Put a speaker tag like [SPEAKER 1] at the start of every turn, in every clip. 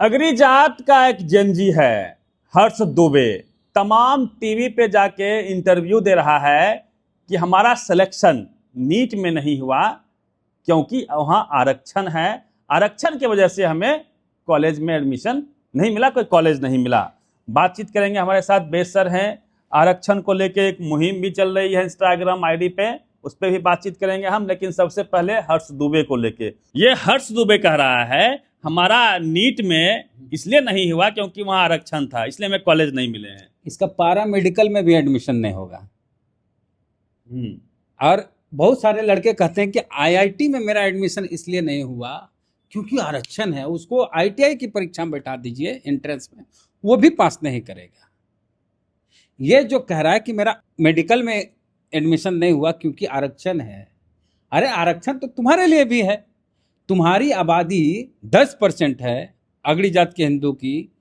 [SPEAKER 1] अगरी जात का एक जंजी है हर्ष दुबे, तमाम टीवी पे जाके इंटरव्यू दे रहा है कि हमारा सिलेक्शन नीट में नहीं हुआ क्योंकि वहाँ आरक्षण है, आरक्षण की वजह से हमें कॉलेज में एडमिशन नहीं मिला, कोई कॉलेज नहीं मिला। बातचीत करेंगे, हमारे साथ बेस सर हैं। आरक्षण को लेके एक मुहिम भी चल रही है इंस्टाग्राम आईडी पे, उस पर भी बातचीत करेंगे हम। लेकिन सबसे पहले हर्ष दुबे को लेके, ये हर्ष दुबे कह रहा है हमारा नीट में इसलिए नहीं हुआ क्योंकि वहाँ आरक्षण था, इसलिए हमें कॉलेज नहीं मिले हैं।
[SPEAKER 2] इसका पारा मेडिकल में भी एडमिशन नहीं होगा। और बहुत सारे लड़के कहते हैं कि आईआईटी में मेरा एडमिशन इसलिए नहीं हुआ क्योंकि आरक्षण है, उसको आईटीआई की परीक्षा में बैठा दीजिए एंट्रेंस में, वो भी पास नहीं करेगा। ये जो कह रहा है कि मेरा मेडिकल में एडमिशन नहीं हुआ क्योंकि आरक्षण है, अरे आरक्षण तो तुम्हारे लिए भी है। तुम्हारी आबादी 10% है अगड़ी जात के हिंदू की,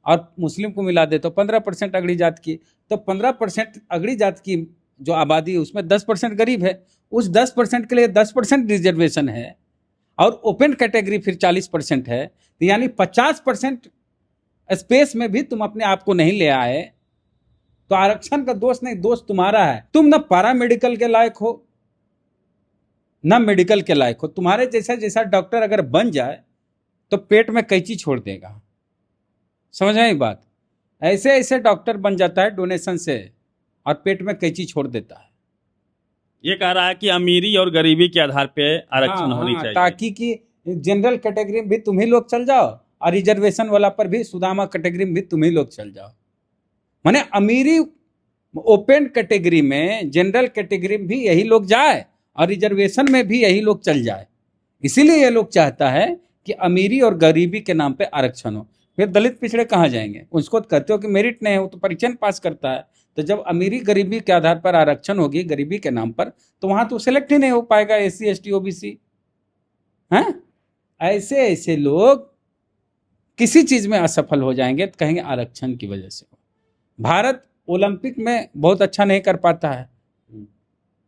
[SPEAKER 2] और मुस्लिम को मिला दे तो 15% अगड़ी जात की, तो 15% अगड़ी जात की जो आबादी है उसमें 10% गरीब है। उस 10% के लिए 10% रिजर्वेशन है, और ओपन कैटेगरी फिर 40% है, तो यानी 50% स्पेस में भी तुम अपने आप को नहीं ले आए। तो आरक्षण का दोष नहीं, दोष तुम्हारा है। तुम ना पैरा मेडिकल के लायक हो ना मेडिकल के लायक हो। तुम्हारे जैसा जैसा डॉक्टर अगर बन जाए तो पेट में कैंची छोड़ देगा, समझ आई बात। ऐसे ऐसे डॉक्टर बन जाता है डोनेशन से, और पेट में कैंची छोड़ देता है।
[SPEAKER 1] ये कह रहा है कि अमीरी और गरीबी के आधार पे आरक्षण होनी चाहिए,
[SPEAKER 2] ताकि कि जनरल कैटेगरी में भी तुम ही लोग चल जाओ, और रिजर्वेशन वाला पर भी सुदामा कैटेगरी में भी तुम ही लोग चल जाओ। माने अमीरी ओपन कैटेगरी में, जनरल कैटेगरी में भी यही लोग जाए, और रिजर्वेशन में भी यही लोग चल जाए। इसीलिए ये लोग चाहता है कि अमीरी और गरीबी के नाम पे आरक्षण हो। फिर दलित पिछड़े कहाँ जाएंगे? उसको कहते हो कि मेरिट नहीं है, वो तो परीक्षा पास करता है। तो जब अमीरी गरीबी के आधार पर आरक्षण होगी गरीबी के नाम पर, तो वहां तो सिलेक्ट ही नहीं हो पाएगा एससी एसटी ओबीसी। हैं ऐसे ऐसे लोग किसी चीज में असफल हो जाएंगे तो कहेंगे आरक्षण की वजह से। भारत ओलंपिक में बहुत अच्छा नहीं कर पाता है,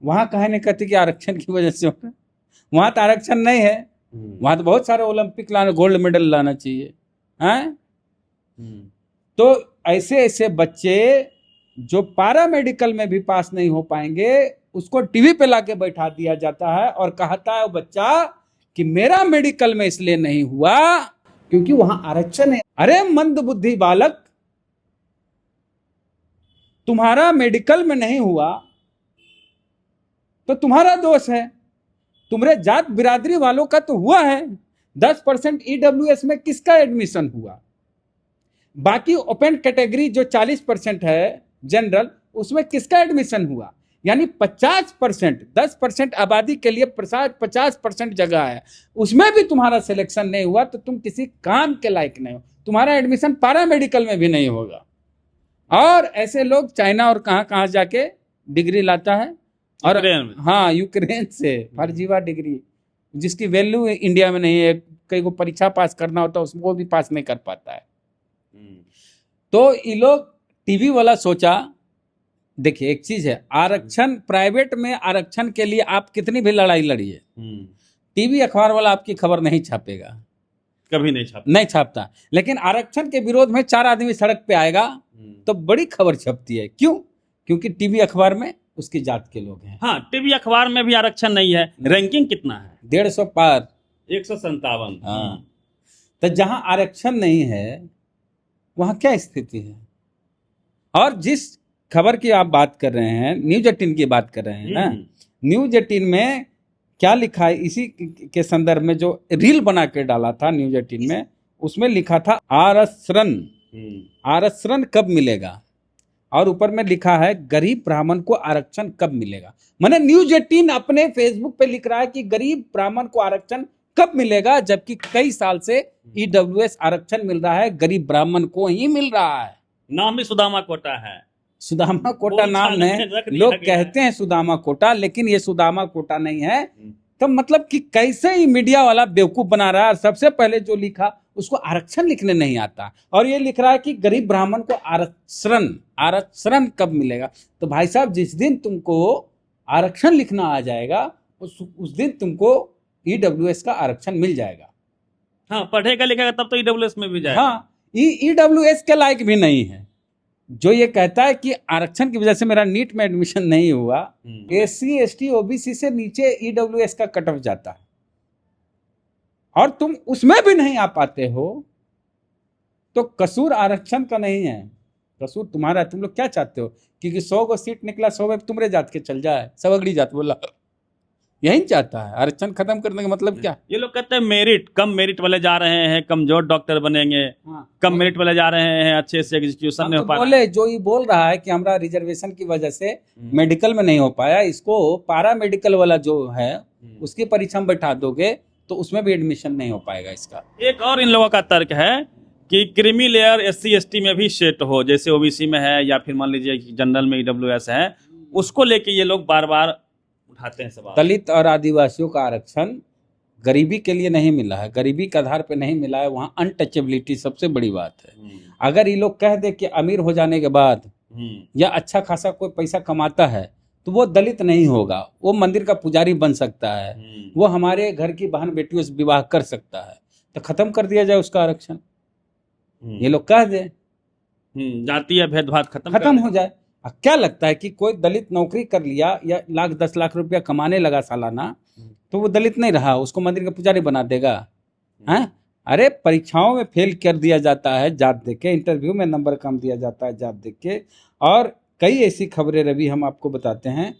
[SPEAKER 2] वहां कहे नहीं कहते कि आरक्षण की वजह से होता है। वहां तो आरक्षण नहीं है, वहां तो बहुत सारे ओलंपिक लाना, गोल्ड मेडल लाना चाहिए। हैं तो ऐसे ऐसे बच्चे जो पैरा मेडिकल में भी पास नहीं हो पाएंगे, उसको टीवी पे लाके बैठा दिया जाता है और कहता है वो बच्चा कि मेरा मेडिकल में इसलिए नहीं हुआ क्योंकि वहां आरक्षण है। अरे मंद बुद्धि बालक, तुम्हारा मेडिकल में नहीं हुआ तो तुम्हारा दोष है। तुम्हारे जात बिरादरी वालों का तो हुआ है। 10% ईडब्ल्यूएस में किसका एडमिशन हुआ? बाकी ओपन कैटेगरी जो 40% है जनरल, उसमें किसका एडमिशन हुआ? यानी 50%, 10% आबादी के लिए 50% जगह है, उसमें भी तुम्हारा सिलेक्शन नहीं हुआ तो तुम किसी काम के लायक नहीं हो। तुम्हारा एडमिशन पैरा मेडिकल में भी नहीं होगा। और ऐसे लोग चाइना और कहां कहां जाके डिग्री लाता है, और हाँ यूक्रेन से फर्जीवा डिग्री जिसकी वैल्यू इंडिया में नहीं है। कई को परीक्षा पास करना होता है उसको भी पास नहीं कर पाता है। तो ये लोग टीवी वाला सोचा, देखिए एक चीज है, आरक्षण प्राइवेट में आरक्षण के लिए आप कितनी भी लड़ाई लड़िए, टीवी अखबार वाला आपकी खबर नहीं छापेगा,
[SPEAKER 1] कभी नहीं
[SPEAKER 2] छापता। लेकिन आरक्षण के विरोध में 4 आदमी सड़क पे आएगा तो बड़ी खबर छपती है। क्यों? क्योंकि टीवी अखबार में उसकी जात के लोग हैं।
[SPEAKER 1] हाँ, टीवी अखबार में भी आरक्षण नहीं है। रैंकिंग कितना है?
[SPEAKER 2] 150 पार,
[SPEAKER 1] 157।
[SPEAKER 2] हाँ, तो जहां आरक्षण नहीं है वहां क्या स्थिति है? और जिस खबर की आप बात कर रहे हैं, न्यूज 18 की बात कर रहे हैं ना, न्यूज 18 में क्या लिखा है? इसी के संदर्भ में जो रील बना के डाला था न्यूज 18 में, उसमें लिखा था आरक्षण, आरक्षण कब मिलेगा, और ऊपर में लिखा है गरीब ब्राह्मण को आरक्षण कब मिलेगा। माने न्यूज 18 अपने फेसबुक पे लिख रहा है कि गरीब ब्राह्मण को आरक्षण कब मिलेगा, जबकि कई साल से ईडब्ल्यूएस आरक्षण मिल रहा है, गरीब ब्राह्मण को ही मिल रहा है।
[SPEAKER 1] नाम भी सुदामा कोटा है।
[SPEAKER 2] सुदामा कोटा नाम है, लोग कहते हैं सुदामा कोटा, लेकिन ये सुदामा कोटा नहीं है। तो मतलब कि कैसे ही मीडिया वाला बेवकूफ बना रहा है। सबसे पहले जो लिखा उसको आरक्षण लिखने नहीं आता, और ये लिख रहा है कि गरीब ब्राह्मण को आरक्षण, आरक्षण कब मिलेगा। तो भाई साहब, जिस दिन तुमको आरक्षण लिखना आ जाएगा उस दिन तुमको ईडब्ल्यूएस का आरक्षण मिल जाएगा।
[SPEAKER 1] हाँ, पढ़ेगा लिखेगा तब तो ईडब्ल्यूएस में भी जाएगा।
[SPEAKER 2] हाँ, ईडब्ल्यूएस के लायक भी नहीं है। जो ये कहता है कि आरक्षण की वजह से मेरा नीट में एडमिशन नहीं हुआ, एससी एसटी ओबीसी से नीचे ईडब्ल्यूएस का कट ऑफ जाता है और तुम उसमें भी नहीं आ पाते हो, तो कसूर आरक्षण का नहीं है, कसूर तुम्हारा है। तुम लोग क्या चाहते हो कि 100 को सीट निकला, 100 में तुमरे जात के चल जाए, सवगड़ी जात बोला, यही चाहता है। आरक्षण खत्म करने का मतलब क्या?
[SPEAKER 1] ये लोग कहते हैं मेरिट, कम मेरिट वाले जा रहे हैं कमजोर डॉक्टर बनेंगे, कम मेरिट वाले जा रहे हैं अच्छे से एग्जीक्यूशन नहीं हो पा रहा।
[SPEAKER 2] बोले जो ये बोल रहा है कि हमारा रिजर्वेशन की वजह से मेडिकल में नहीं हो पाया, इसको पारा मेडिकल वाला जो है उसकी परीक्षा में बैठा दोगे तो उसमें भी एडमिशन नहीं हो पाएगा इसका।
[SPEAKER 1] एक और इन लोगों का तर्क है कि क्रीमी लेयर एससी एसटी में भी सेट हो, जैसे ओबीसी में है या फिर मान लीजिए जनरल में ईडब्ल्यूएस है, उसको लेके ये लोग बार बार उठाते हैं सवाल।
[SPEAKER 2] दलित और आदिवासियों का आरक्षण गरीबी के लिए नहीं मिला है, गरीबी के आधार पे नहीं मिला है, वहाँ अनटचेबिलिटी सबसे बड़ी बात है। अगर ये लोग कह दे कि अमीर हो जाने के बाद या अच्छा खासा कोई पैसा कमाता है तो वो दलित नहीं होगा, वो मंदिर का पुजारी बन सकता है, वो हमारे घर की बहन बेटियों से विवाह कर सकता है, तो खत्म कर दिया जाए उसका आरक्षण। ये लोग कह दे
[SPEAKER 1] जातीय भेदभाव
[SPEAKER 2] खत्म हो जाए। क्या लगता है कि कोई दलित नौकरी कर लिया या 10 लाख रुपया कमाने लगा सालाना तो वो दलित नहीं रहा, उसको मंदिर का पुजारी बना देगा? हैं? अरे परीक्षाओं में फेल कर दिया जाता है जात देख के, इंटरव्यू में नंबर कम दिया जाता है जात देख के, और कई ऐसी खबरें रवि हम आपको बताते हैं।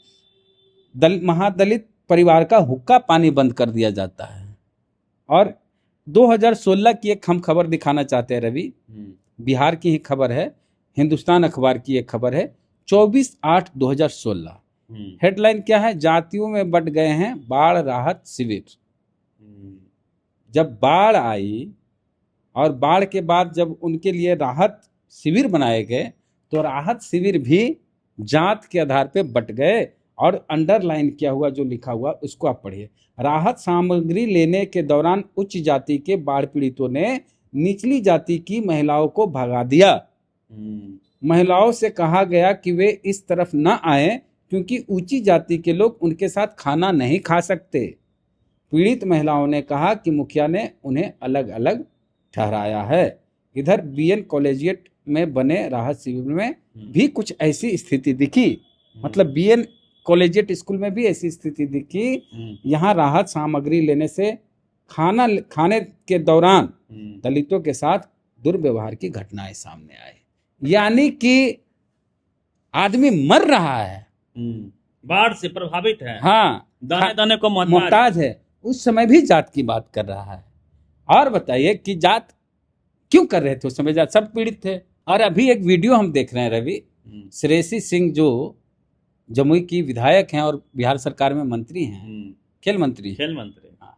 [SPEAKER 2] महादलित परिवार का हुक्का पानी बंद कर दिया जाता है। और 2016 की एक हम खबर दिखाना चाहते हैं रवि, बिहार की ही खबर है, हिंदुस्तान अखबार की एक खबर है, 24/8/2016। हेडलाइन क्या है? जातियों में बंट गए हैं बाढ़ राहत शिविर। जब बाढ़ आई और बाढ़ के बाद जब उनके लिए राहत शिविर बनाए गए तो राहत शिविर भी जात के आधार पे बट गए। और अंडरलाइन किया हुआ जो लिखा हुआ उसको आप पढ़िए। राहत सामग्री लेने के दौरान उच्च जाति के बाढ़ पीड़ितों ने निचली जाति की महिलाओं को भगा दिया। महिलाओं से कहा गया कि वे इस तरफ न आए क्योंकि ऊंची जाति के लोग उनके साथ खाना नहीं खा सकते। पीड़ित महिलाओं ने कहा कि मुखिया ने उन्हें अलग अलग ठहराया है। इधर बीएन कॉलेजिएट में बने राहत शिविर में भी कुछ ऐसी स्थिति दिखी, मतलब बीएन कॉलेजिएट स्कूल में भी ऐसी स्थिति दिखी। यहाँ राहत सामग्री लेने से खाने के दौरान दलितों के साथ दुर्व्यवहार की घटनाएं सामने आई। यानी कि आदमी मर रहा है,
[SPEAKER 1] बाढ़ से प्रभावित है,
[SPEAKER 2] हाँ,
[SPEAKER 1] दाने दाने को
[SPEAKER 2] मोहताज है, उस समय भी जात की बात कर रहा है। और बताइए कि जात क्यों कर रहे थे उस समय? जात सब पीड़ित थे। और अभी एक वीडियो हम देख रहे हैं रवि, श्रेयसी सिंह जो जमुई की विधायक हैं और बिहार सरकार में मंत्री हैं, खेल मंत्री, हाँ,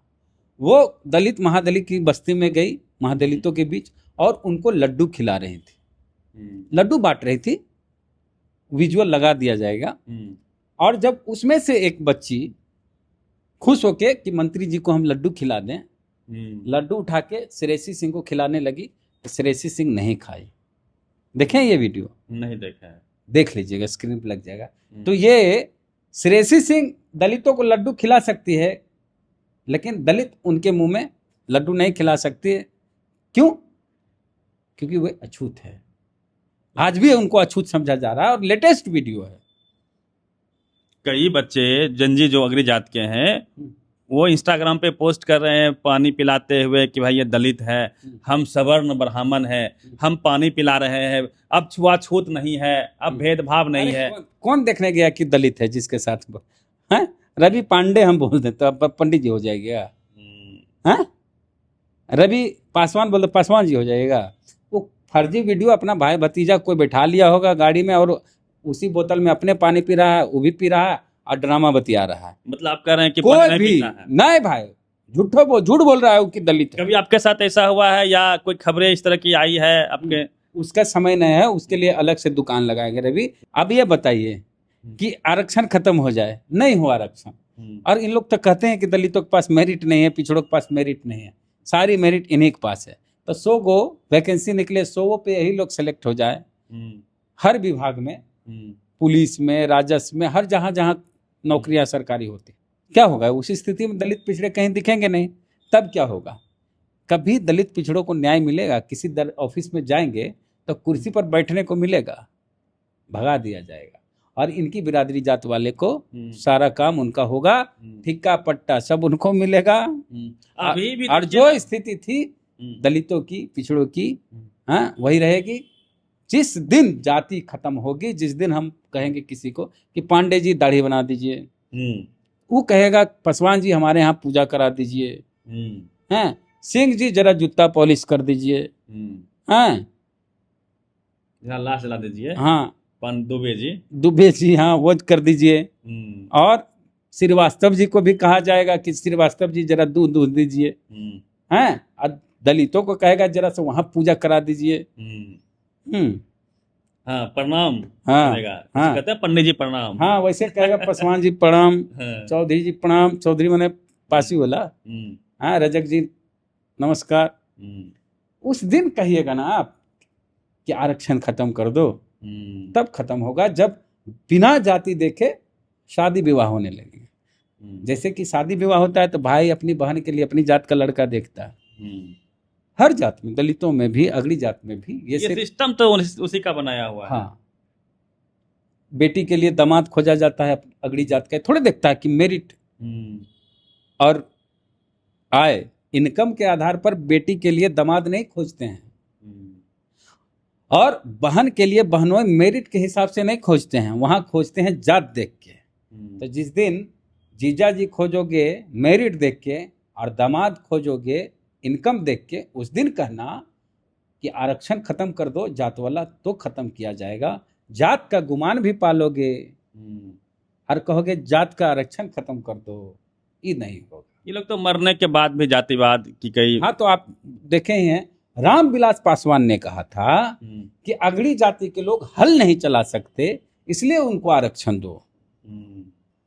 [SPEAKER 2] वो दलित महादलित की बस्ती में गई, महादलितों के बीच, और उनको लड्डू खिला रही थी, लड्डू बांट रही थी, विजुअल लगा दिया जाएगा। और जब उसमें से एक बच्ची खुश होके कि मंत्री जी को हम लड्डू खिला दें, लड्डू उठा के श्रेयसी सिंह को खिलाने लगी, तो श्रेयसी सिंह नहीं खाई। देखें ये वीडियो?
[SPEAKER 1] नहीं देखा है,
[SPEAKER 2] देख लीजिएगा, स्क्रीन पे लग जाएगा। तो ये श्रेयसी सिंह दलितों को लड्डू खिला सकती है, लेकिन दलित उनके मुंह में लड्डू नहीं खिला सकती है। क्यों? क्योंकि वे अछूत है। आज भी उनको अछूत समझा जा रहा है। और लेटेस्ट वीडियो है,
[SPEAKER 1] कई बच्चे जंजी जो अग्री जात के हैं वो इंस्टाग्राम पे पोस्ट कर रहे हैं पानी पिलाते हुए कि भाई ये दलित है, हम सवर्ण ब्राह्मण है, हम पानी पिला रहे हैं, अब छुआछूत नहीं है, अब भेदभाव नहीं है।
[SPEAKER 2] कौन देखने गया कि दलित है जिसके साथ है? रवि पांडे हम बोल दें तो अब पंडित जी हो जाएगा, हैं? रवि पासवान बोल दो पासवान जी हो जाएगा। वो फर्जी वीडियो अपना भाई भतीजा कोई बैठा लिया होगा गाड़ी में और उसी बोतल में अपने पानी पी रहा है, वो भी पी रहा है और ड्रामा बतिया रहा है।
[SPEAKER 1] मतलब आप कह रहे हैं कि
[SPEAKER 2] कोई भी नहीं भाई झूठ बोल रहा है कि दलित है।
[SPEAKER 1] कभी आपके साथ ऐसा हुआ है या कोई खबरें इस तरह की आई है आपके?
[SPEAKER 2] उसका समय नहीं है, उसके लिए अलग से दुकान लगाएंगे रवि। अब ये बताइए कि आरक्षण खत्म हो जाए, नहीं हो आरक्षण, और इन लोग तो कहते हैं कि दलितों के पास मेरिट नहीं है, पिछड़ों के पास मेरिट नहीं है, सारी मेरिट इन्हीं के पास है। तो 100 गो वैकेंसी निकले, 100 पे यही लोग सेलेक्ट हो जाए हर विभाग में, पुलिस में, राजस्व में, हर जहां नौकरियां सरकारी होती, क्या होगा? उसी स्थिति में दलित पिछड़े कहीं दिखेंगे नहीं। तब क्या होगा? कभी दलित पिछड़ों को न्याय मिलेगा? किसी ऑफिस में जाएंगे तो कुर्सी पर बैठने को मिलेगा? भगा दिया जाएगा। और इनकी बिरादरी जात वाले को सारा काम उनका होगा, ठिक्का पट्टा सब उनको मिलेगा।
[SPEAKER 1] अभी भी
[SPEAKER 2] और जो स्थिति थी दलितों की, पिछड़ों की, हाँ, वही रहेगी। जिस दिन जाति खत्म होगी, जिस दिन हम कहेंगे किसी को कि पांडे जी दाढ़ी बना दीजिए, वो कहेगा पासवान जी हमारे यहाँ पूजा करा दीजिए, हैं, सिंह जी जरा जूता पॉलिश कर दीजिए, हैं,
[SPEAKER 1] लाश जला दीजिए,
[SPEAKER 2] हाँ,
[SPEAKER 1] दुबे जी,
[SPEAKER 2] हाँ, वो कर दीजिए। और श्रीवास्तव जी को भी कहा जाएगा कि श्रीवास्तव जी जरा दूध दीजिए, हैं, और दलितों को कहेगा जरा से वहां पूजा करा दीजिए।
[SPEAKER 1] हाँ, प्रणाम,
[SPEAKER 2] हाँ, हाँ,
[SPEAKER 1] कहते हैं पंडित जी प्रणाम,
[SPEAKER 2] हाँ, वैसे कहेगा पासवान जी प्रणाम, चौधरी जी प्रणाम, चौधरी माने पासी वाला, हाँ, रजक जी नमस्कार। उस दिन कहिएगा ना आप कि आरक्षण खत्म कर दो, तब खत्म होगा जब बिना जाति देखे शादी विवाह होने लगे। जैसे कि शादी विवाह होता है तो भाई अपनी बहन के लिए अपनी जात का लड़का देखता है, हर जात में, दलितों में भी, अगली जात में भी ये
[SPEAKER 1] सिस्टम तो उसी का बनाया हुआ है।
[SPEAKER 2] हाँ, बेटी के लिए दामाद खोजा जाता है अगली जात का, थोड़े देखता है कि मेरिट और आय, इनकम के आधार पर बेटी के लिए दामाद नहीं खोजते हैं। और बहन के लिए बहनों मेरिट के हिसाब से नहीं खोजते हैं, वहां खोजते हैं जात देख के। तो जिस दिन जीजा जी खोजोगे मेरिट देख के और दामाद खोजोगे इनकम देख के, उस दिन कहना कि आरक्षण खत्म कर दो, जात वाला तो खत्म किया जाएगा। जात का गुमान भी पालोगे और कहोगे जात का आरक्षण खत्म कर दो, ये नहीं होगा।
[SPEAKER 1] ये लोग तो मरने के बाद भी जातिवाद की कई,
[SPEAKER 2] हाँ, तो आप देखे ही हैं, रामविलास पासवान ने कहा था कि अगड़ी जाति के लोग हल नहीं चला सकते, इसलिए उनको आरक्षण दो।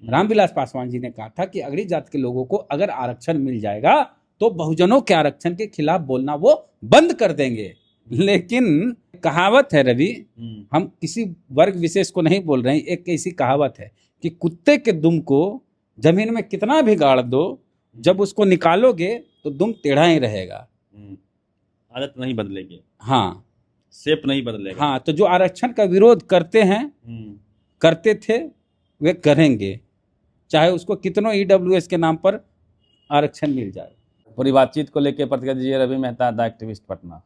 [SPEAKER 2] रामविलास पासवान जी ने कहा था कि अगड़ी जाति के लोगों को अगर आरक्षण मिल जाएगा तो बहुजनों के आरक्षण के खिलाफ बोलना वो बंद कर देंगे। लेकिन कहावत है रवि, हम किसी वर्ग विशेष को नहीं बोल रहे हैं, एक ऐसी कहावत है कि कुत्ते के दुम को जमीन में कितना भी गाड़ दो, जब उसको निकालोगे तो दुम टेढ़ा ही रहेगा,
[SPEAKER 1] आदत नहीं बदलेगी,
[SPEAKER 2] हाँ,
[SPEAKER 1] शेप नहीं बदलेगा।
[SPEAKER 2] हाँ, तो जो आरक्षण का विरोध करते हैं, करते थे, वे करेंगे, चाहे उसको कितनों EWS के नाम पर आरक्षण मिल जाए।
[SPEAKER 1] पूरी बातचीत को लेकर प्रतिक्रिया दीजिए रवि मेहता, द एक्टिविस्ट, पटना।